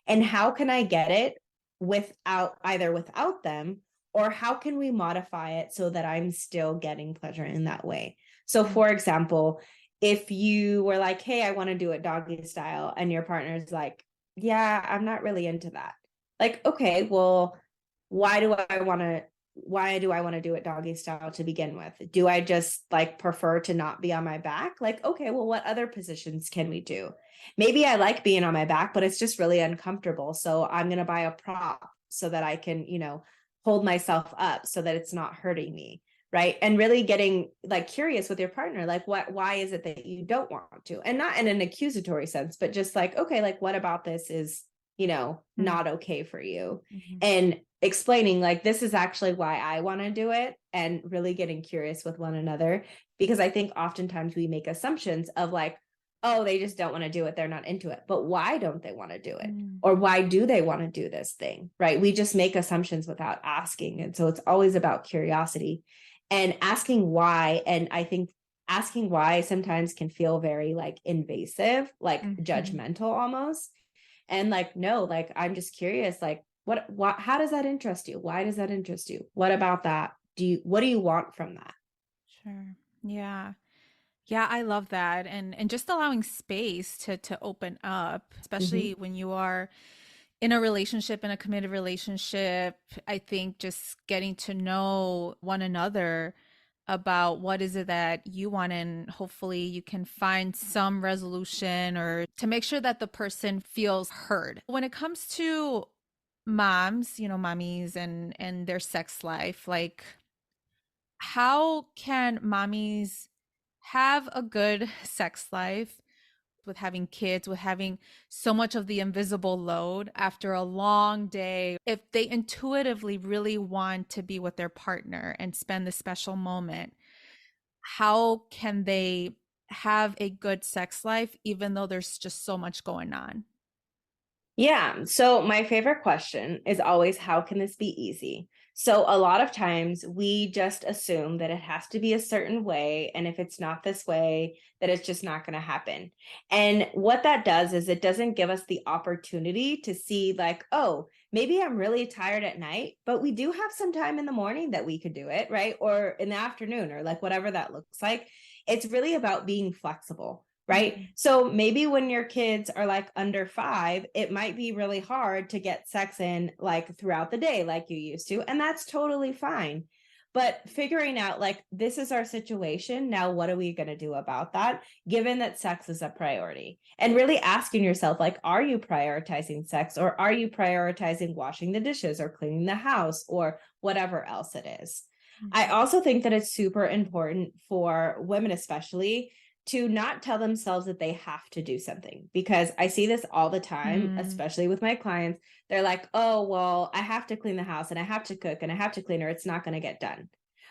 And how can I get it without them, or how can we modify it so that I'm still getting pleasure in that way? So for example, if you were like, hey, I want to do it doggy style, and your partner's like, yeah, I'm not really into that. Like, okay, well, why do I want to do it doggy style to begin with? Do I just like prefer to not be on my back? Like, okay, well, what other positions can we do? Maybe I like being on my back, but it's just really uncomfortable. So I'm going to buy a prop so that I can, hold myself up so that it's not hurting me. Right. And really getting like curious with your partner, like why is it that you don't want to? And not in an accusatory sense, but just like, okay, like what about this is, not okay for you? And explaining like, this is actually why I want to do it, and really getting curious with one another. Because I think oftentimes we make assumptions of like, oh, they just don't want to do it. They're not into it. But why don't they want to do it? Or why do they want to do this thing? Right. We just make assumptions without asking. And so it's always about curiosity and asking why. And I think asking why sometimes can feel very like invasive, like judgmental almost. And like, no, like, I'm just curious, like, what, how does that interest you? Why does that interest you? What about that? What do you want from that? Sure. Yeah. Yeah, I love that. And just allowing space to open up, especially when you are in a relationship, in a committed relationship. I think just getting to know one another about what is it that you want, and hopefully you can find some resolution, or to make sure that the person feels heard. When it comes to moms, mommies and their sex life, like how can mommies have a good sex life with having kids, with having so much of the invisible load after a long day, if they intuitively really want to be with their partner and spend the special moment? How can they have a good sex life even though there's just so much going on? Yeah. So my favorite question is always, how can this be easy? So a lot of times we just assume that it has to be a certain way. And if it's not this way, that it's just not going to happen. And what that does is it doesn't give us the opportunity to see like, oh, maybe I'm really tired at night, but we do have some time in the morning that we could do it, right? Or in the afternoon, or like whatever that looks like. It's really about being flexible. Right. So maybe when your kids are like under 5, it might be really hard to get sex in like throughout the day, like you used to. And that's totally fine. But figuring out like, this is our situation. Now, what are we going to do about that? Given that sex is a priority, and really asking yourself, like, are you prioritizing sex, or are you prioritizing washing the dishes or cleaning the house or whatever else it is? I also think that it's super important for women, especially, to not tell themselves that they have to do something, because I see this all the time, especially with my clients. They're like, oh, well, I have to clean the house and I have to cook and I have to clean, or it's not going to get done.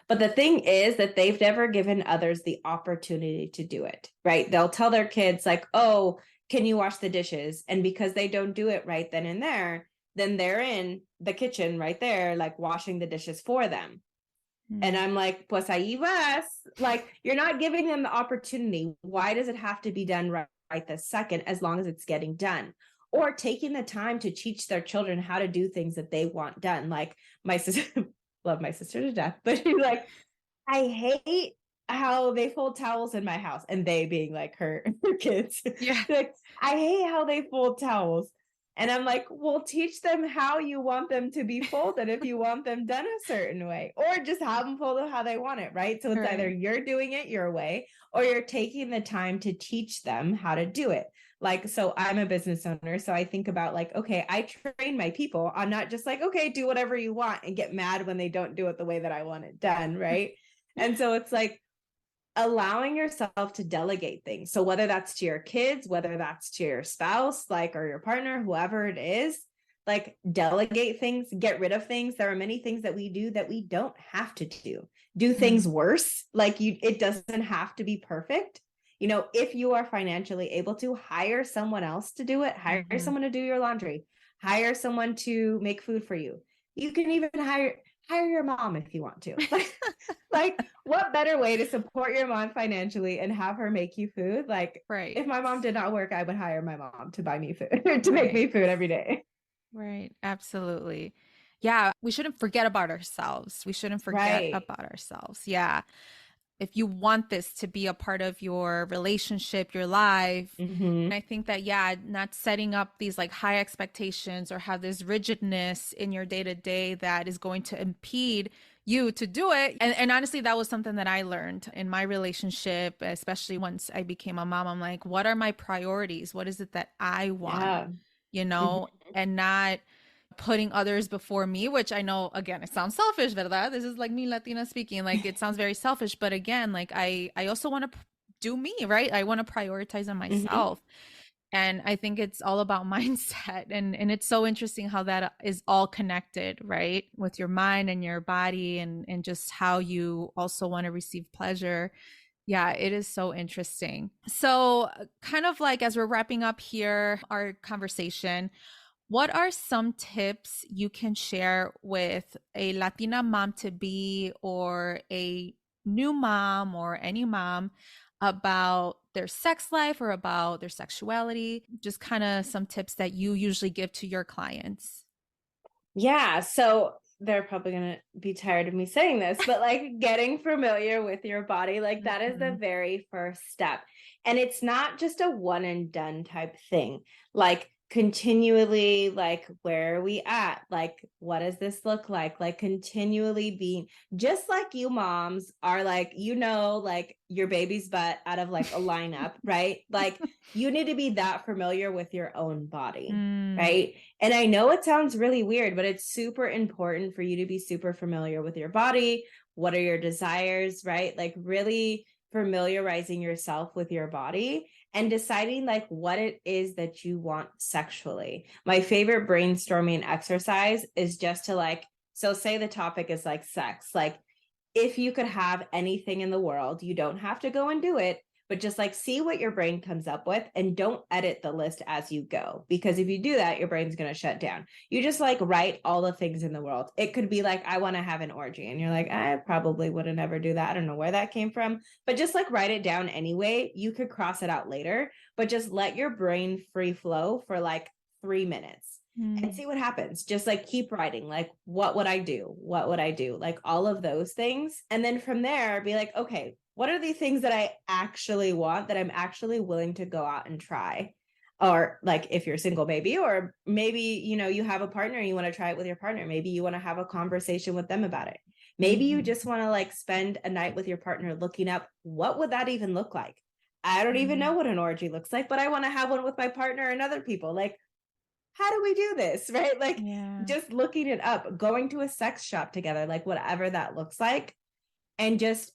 But the thing is that they've never given others the opportunity to do it, right? They'll tell their kids like, oh, can you wash the dishes? And because they don't do it right then and there, then they're in the kitchen right there, like washing the dishes for them. And I'm like, pues ahí vas. Like, you're not giving them the opportunity. Why does it have to be done right this second, as long as it's getting done? Or taking the time to teach their children how to do things that they want done. Like my sister, love my sister to death, but she's like, I hate how they fold towels in my house. And they being like her kids. Yeah. Like, I hate how they fold towels. And I'm like, well, teach them how you want them to be folded if you want them done a certain way, or just have them fold it how they want it, right? So it's either you're doing it your way or you're taking the time to teach them how to do it. Like, so I'm a business owner. So I think about like, okay, I train my people. I'm not just like, okay, do whatever you want and get mad when they don't do it the way that I want it done, right? And so it's like, allowing yourself to delegate things. So whether that's to your kids, whether that's to your spouse, like, or your partner, whoever it is, like, delegate things, get rid of things. There are many things that we do that we don't have to do things worse. Like, it doesn't have to be perfect. You know, if you are financially able to, hire someone else to do it, hire someone to do your laundry, hire someone to make food for you. You can even hire your mom if you want to. Like, what better way to support your mom financially and have her make you food? Like, if my mom did not work, I would hire my mom to buy me food, to make me food every day. Right. Absolutely. Yeah. We shouldn't forget about ourselves. We shouldn't forget about ourselves. Yeah. If you want this to be a part of your relationship, your life, and I think that, yeah, not setting up these like high expectations or have this rigidness in your day to day that is going to impede you to do it. And honestly, that was something that I learned in my relationship, especially once I became a mom. I'm like, what are my priorities? What is it that I want? You know, and not putting others before me, which I know, again, it sounds selfish, ¿verdad? This is like me Latina speaking, like it sounds very selfish, but again, like I also want to do me, right? I want to prioritize on myself. And I think it's all about mindset. And it's so interesting how that is all connected, right? With your mind and your body and just how you also want to receive pleasure. Yeah, it is so interesting. So kind of like as we're wrapping up here, our conversation, what are some tips you can share with a Latina mom to be or a new mom or any mom about their sex life or about their sexuality? Just kind of some tips that you usually give to your clients. Yeah. So they're probably going to be tired of me saying this, but like getting familiar with your body, like that is the very first step. And it's not just a one and done type thing. Like, continually, like, where are we at? Like, what does this look like continually being, just like you moms are like, you know, like your baby's butt out of like a lineup, right? Like, you need to be that familiar with your own body, right? And I know it sounds really weird, but it's super important for you to be super familiar with your body. What are your desires, right? Like, really familiarizing yourself with your body and deciding like what it is that you want sexually. My favorite brainstorming exercise is just to like, so say the topic is like sex, like if you could have anything in the world, you don't have to go and do it, but just like see what your brain comes up with and don't edit the list as you go. Because if you do that, your brain's going to shut down. You just like write all the things in the world. It could be like, I want to have an orgy. And you're like, I probably would have never do that. I don't know where that came from, but just like write it down anyway. You could cross it out later, but just let your brain free flow for like 3 minutes. And see what happens. Just like keep writing, like, what would I do? What would I do? Like all of those things. And then from there, be like, okay, what are the things that I actually want that I'm actually willing to go out and try? Or like if you're single, maybe, or maybe, you know, you have a partner and you want to try it with your partner. Maybe you want to have a conversation with them about it. Maybe you just want to like spend a night with your partner looking up, what would that even look like? I don't even know what an orgy looks like, but I want to have one with my partner and other people. Like, how do we do this? Right? Like just looking it up, going to a sex shop together, like whatever that looks like, and just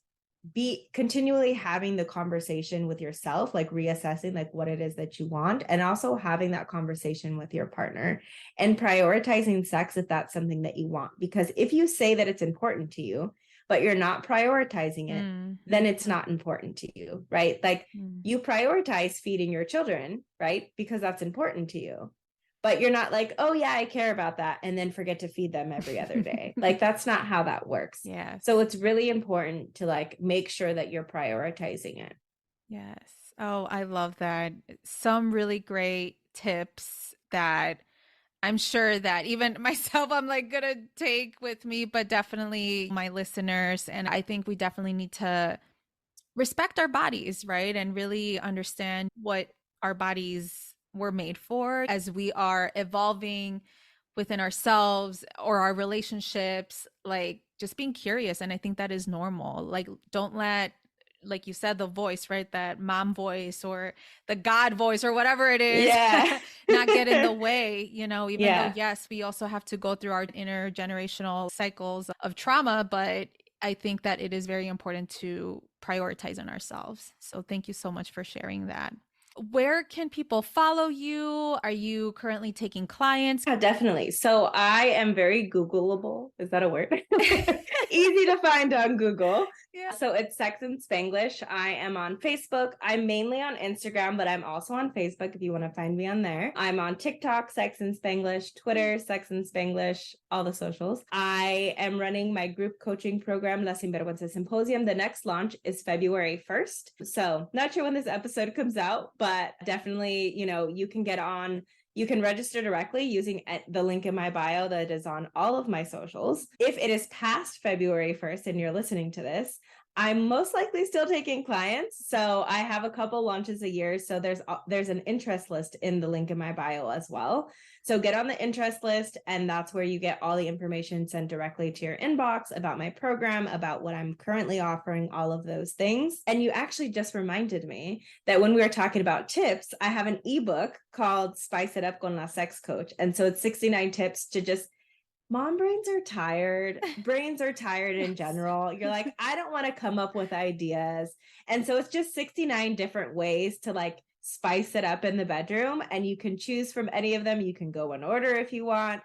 be continually having the conversation with yourself, like reassessing like what it is that you want, and also having that conversation with your partner and prioritizing sex if that's something that you want. Because if you say that it's important to you, but you're not prioritizing it, then it's not important to you, right? Like you prioritize feeding your children, right? Because that's important to you. But you're not like, oh yeah, I care about that, and then forget to feed them every other day. Like that's not how that works. Yes. So it's really important to like make sure that you're prioritizing it. Yes. Oh, I love that. Some really great tips that I'm sure that even myself, I'm like gonna take with me, but definitely my listeners. And I think we definitely need to respect our bodies, right? And really understand what our bodies were made for as we are evolving within ourselves or our relationships, like just being curious. And I think that is normal. Like, don't let, like you said, the voice, right? That mom voice or the God voice or whatever it is, not get in the way, even though, yes, we also have to go through our intergenerational cycles of trauma, but I think that it is very important to prioritize on ourselves. So thank you so much for sharing that. Where can people follow you? Are you currently taking clients? Yeah, definitely. So I am very Googleable. Is that a word? Easy to find on Google. Yeah. So it's Sex and Spanglish. I am on Facebook. I'm mainly on Instagram, but I'm also on Facebook if you want to find me on there. I'm on TikTok, Sex and Spanglish, Twitter, Sex and Spanglish, all the socials. I am running my group coaching program, La Sinvergüenza Symposium. The next launch is February 1st. So not sure when this episode comes out, but definitely, you can get on. You can register directly using the link in my bio that is on all of my socials. If it is past February 1st and you're listening to this, I'm most likely still taking clients. So I have a couple launches a year. So there's an interest list in the link in my bio as well. So get on the interest list, and that's where you get all the information sent directly to your inbox about my program, about what I'm currently offering, all of those things. And you actually just reminded me that when we were talking about tips, I have an ebook called Spice It Up con la Sex Coach. And so it's 69 tips to just mom brains are tired. Brains are tired in general. You're like, I don't want to come up with ideas. And so it's just 69 different ways to like spice it up in the bedroom. And you can choose from any of them. You can go in order if you want.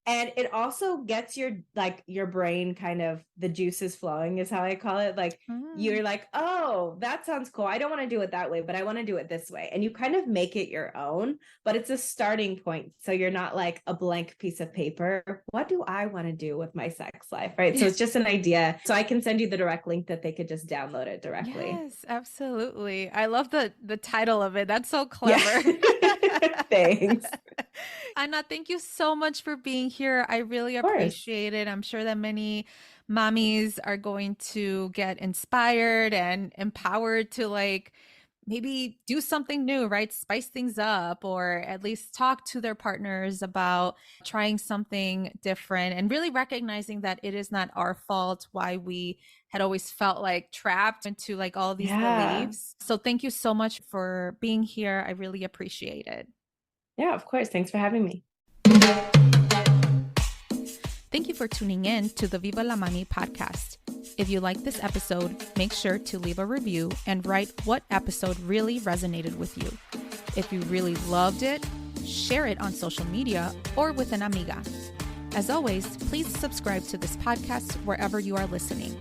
And it also gets your brain kind of, the juices flowing is how I call it. Like you're like, oh, that sounds cool. I don't want to do it that way, but I want to do it this way. And you kind of make it your own, but it's a starting point. So you're not like a blank piece of paper. What do I want to do with my sex life? Right. So it's just an idea. So I can send you the direct link that they could just download it directly. Yes, absolutely. I love the title of it. That's so clever. Yeah. Thanks. Ana, thank you so much for being here. I really appreciate it. I'm sure that many mommies are going to get inspired and empowered to like maybe do something new, right? Spice things up, or at least talk to their partners about trying something different, and really recognizing that it is not our fault why we had always felt like trapped into like all these beliefs. So thank you so much for being here. I really appreciate it. Yeah, of course. Thanks for having me. Thank you for tuning in to the Viva la Mami podcast. If you like this episode, make sure to leave a review and write what episode really resonated with you. If you really loved it, share it on social media or with an amiga. As always, please subscribe to this podcast wherever you are listening.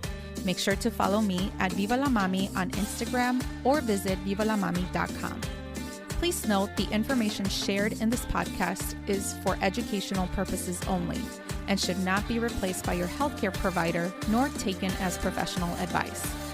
Make sure to follow me at Viva la Mami on Instagram or visit vivalamami.com. Please note the information shared in this podcast is for educational purposes only and should not be replaced by your healthcare provider nor taken as professional advice.